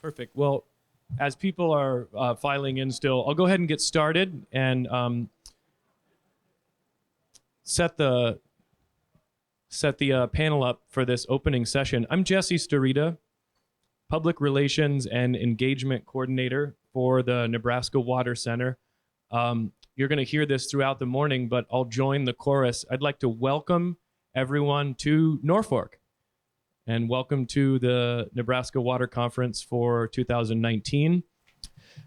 Perfect. Well, as people are filing in still, I'll go ahead and get started and set the panel up for this opening session. I'm Jesse Starita, Public Relations and Engagement Coordinator for the Nebraska Water Center. You're going to hear this throughout the morning, but I'll join the chorus. I'd like to welcome everyone to Norfolk and welcome to the Nebraska Water Conference for 2019.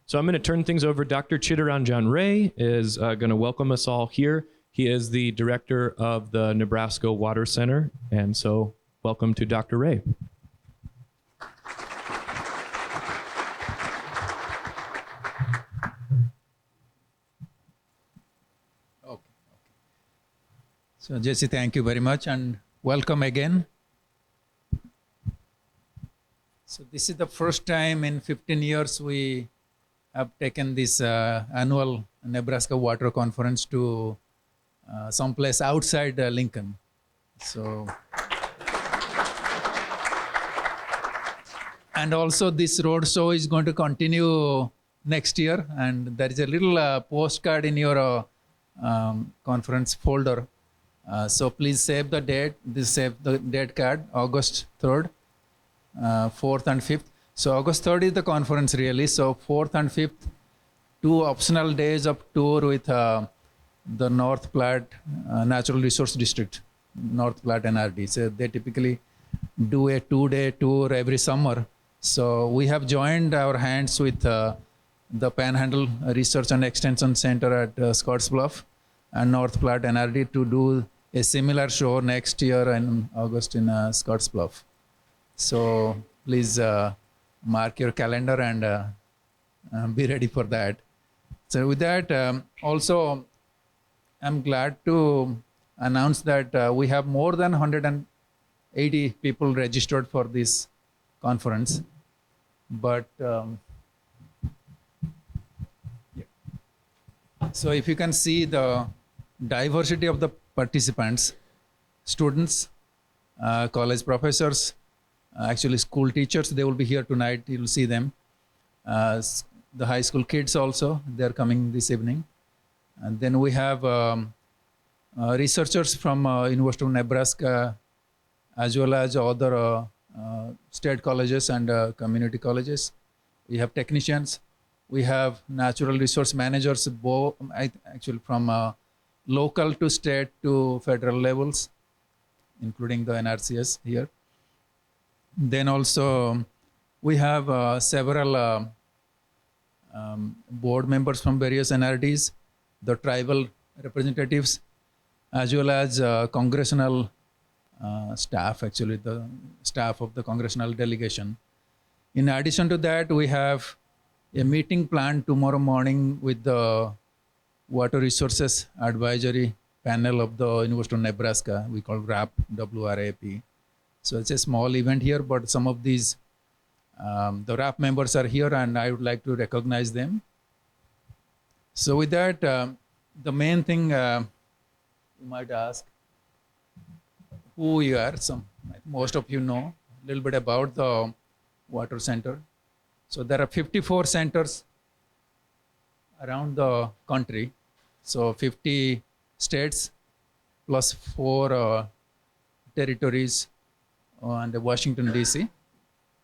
So I'm going to turn things over. Dr. Chittaranjan Ray is going to welcome us all here. He is the director of the Nebraska Water Center. And so welcome to Dr. Ray. Okay. So Jesse, thank you very much and welcome again. So this is the first time in 15 years we have taken this annual Nebraska Water Conference to someplace outside Lincoln. So, and also this road show is going to continue next year, and there is a little postcard in your conference folder. So please save the date. Save the date card, August 3rd. 4th and 5th. So August 3rd is the conference really. So 4th and 5th, 2 optional days of tour with the North Platte Natural Resource District, North Platte NRD. So they typically do a 2-day tour every summer. So we have joined our hands with the Panhandle Research and Extension Center at Scottsbluff and North Platte NRD to do a similar show next year in August in Scottsbluff. So please mark your calendar and be ready for that. So with that, also I'm glad to announce that we have more than 180 people registered for this conference. But so if you can see the diversity of the participants, students, college professors, actually school teachers, they will be here tonight. You'll see them. The high school kids also, they're coming this evening. And then we have researchers from University of Nebraska, as well as other state colleges and community colleges. We have technicians. We have natural resource managers, actually from local to state to federal levels, including the NRCS here. Then also we have several board members from various NRDs, the tribal representatives, as well as congressional staff, actually the staff of the congressional delegation. In addition to that, we have a meeting planned tomorrow morning with the Water Resources Advisory Panel of the University of Nebraska. We call WRAP, W-R-A-P. So it's a small event here, but some of these, the RAP members are here and I would like to recognize them. So with that, the main thing you might ask, who you are. Most of you know a little bit about the Water Center. So there are 54 centers around the country. So 50 states plus 4 territories and Washington, D.C.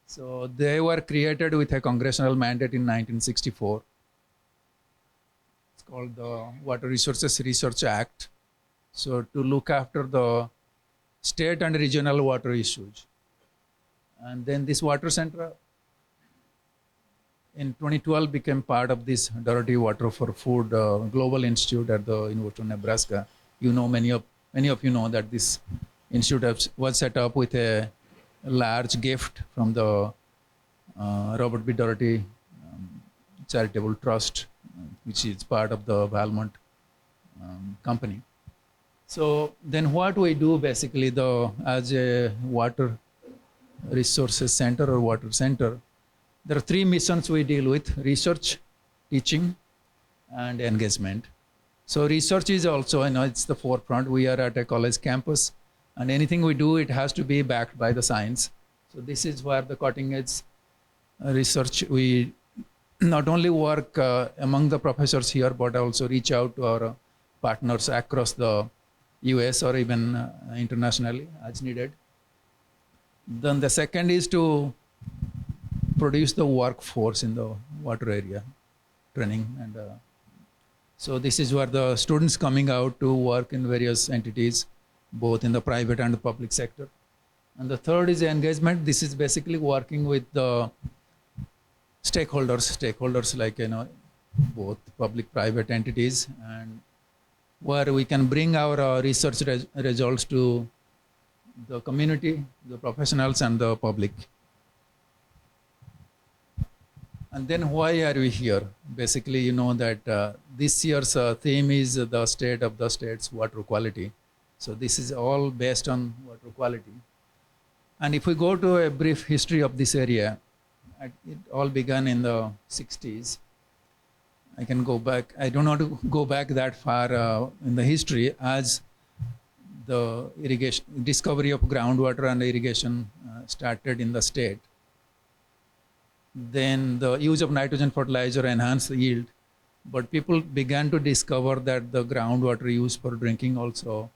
So they were created with a congressional mandate in 1964. It's called the Water Resources Research Act. So to look after the state and regional water issues. And then this water center in 2012 became part of this Dirty Water for Food Global Institute at the University of Nebraska. You know, many of you know that this institute was set up with a large gift from the Robert B. Doherty Charitable Trust, which is part of the Valmont company. So then what we do basically as a water resources center or water center, there are 3 missions we deal with: research, teaching, and engagement. So research is also, it's the forefront. We are at a college campus, and anything we do, it has to be backed by the science. So this is where the cutting edge research, we not only work among the professors here, but also reach out to our partners across the US or even internationally as needed. Then the second is to produce the workforce in the water area, training. And so this is where the students coming out to work in various entities, both in the private and the public sector. And the third is engagement. This is basically working with the stakeholders like, both public, private entities, and where we can bring our research results to the community, the professionals, and the public. And then why are we here? Basically, you know that this year's theme is the state of the state's water quality. So this is all based on water quality. And if we go to a brief history of this area, it all began in the 60s. I can go back. I don't want to go back that far in the history, as the irrigation, discovery of groundwater and irrigation started in the state. Then the use of nitrogen fertilizer enhanced the yield, but people began to discover that the groundwater used for drinking also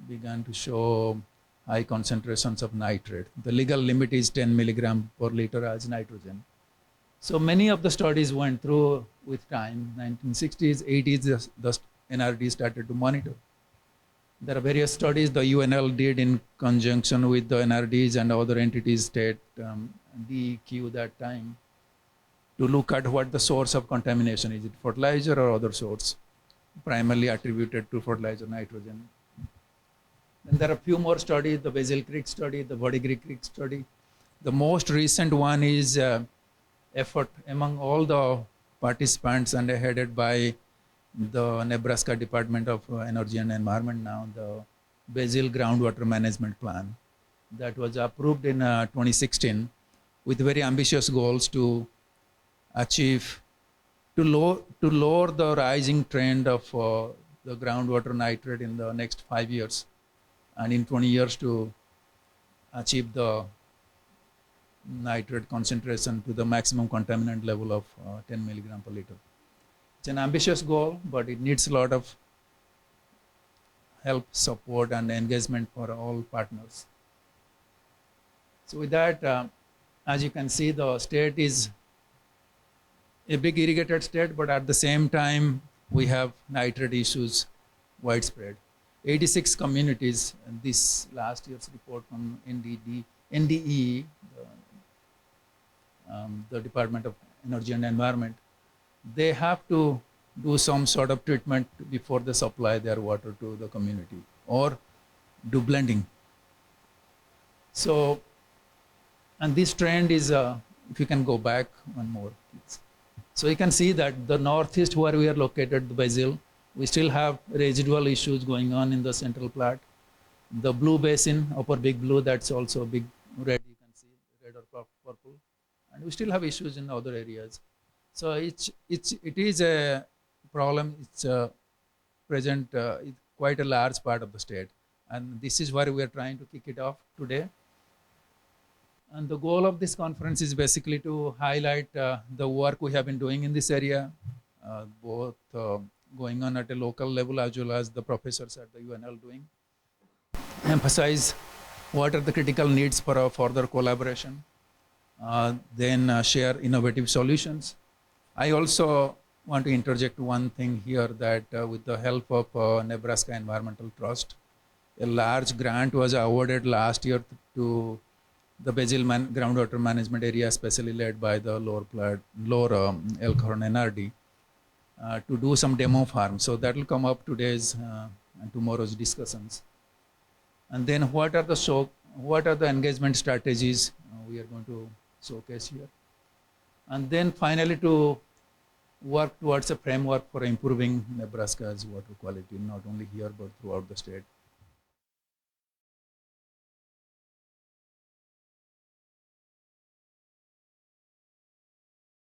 began to show high concentrations of nitrate. The legal limit is 10 milligram per liter as nitrogen. So many of the studies went through with time. 1960s, 80s, the NRD started to monitor. There are various studies the UNL did in conjunction with the NRDs and other entities, state, DEQ that time, to look at what the source of contamination is. It fertilizer or other source, primarily attributed to fertilizer nitrogen. Then there are a few more studies, the Basil Creek study, the Vadigree Creek study. The most recent one is effort among all the participants and headed by the Nebraska Department of Energy and Environment now, the Basil Groundwater Management Plan that was approved in 2016 with very ambitious goals to achieve, to lower the rising trend of the groundwater nitrate in the next 5 years, and in 20 years to achieve the nitrate concentration to the maximum contaminant level of 10 milligram per liter. It's an ambitious goal, but it needs a lot of help, support, and engagement for all partners. So with that, as you can see, the state is a big irrigated state, but at the same time, we have nitrate issues widespread. 86 communities, and this last year's report from NDE, the Department of Energy and Environment, they have to do some sort of treatment before they supply their water to the community or do blending. So, and this trend is, if you can go back one more, please. So you can see that the northeast where we are located, the Basil, we still have residual issues going on in the Central Platte. The Blue Basin, Upper Big Blue, that's also big red, you can see, red or purple. And we still have issues in other areas. So it is a problem. It's present quite a large part of the state. And this is where we are trying to kick it off today. And the goal of this conference is basically to highlight the work we have been doing in this area, both going on at a local level as well as the professors at the UNL doing. Emphasize what are the critical needs for a further collaboration, then share innovative solutions. I also want to interject one thing here that with the help of Nebraska Environmental Trust, a large grant was awarded last year to the Basil groundwater management area, especially led by the Lower Elkhorn NRD, to do some demo farms. So that will come up today's and tomorrow's discussions. And then what are the engagement strategies we are going to showcase here. And then finally to work towards a framework for improving Nebraska's water quality, not only here but throughout the state.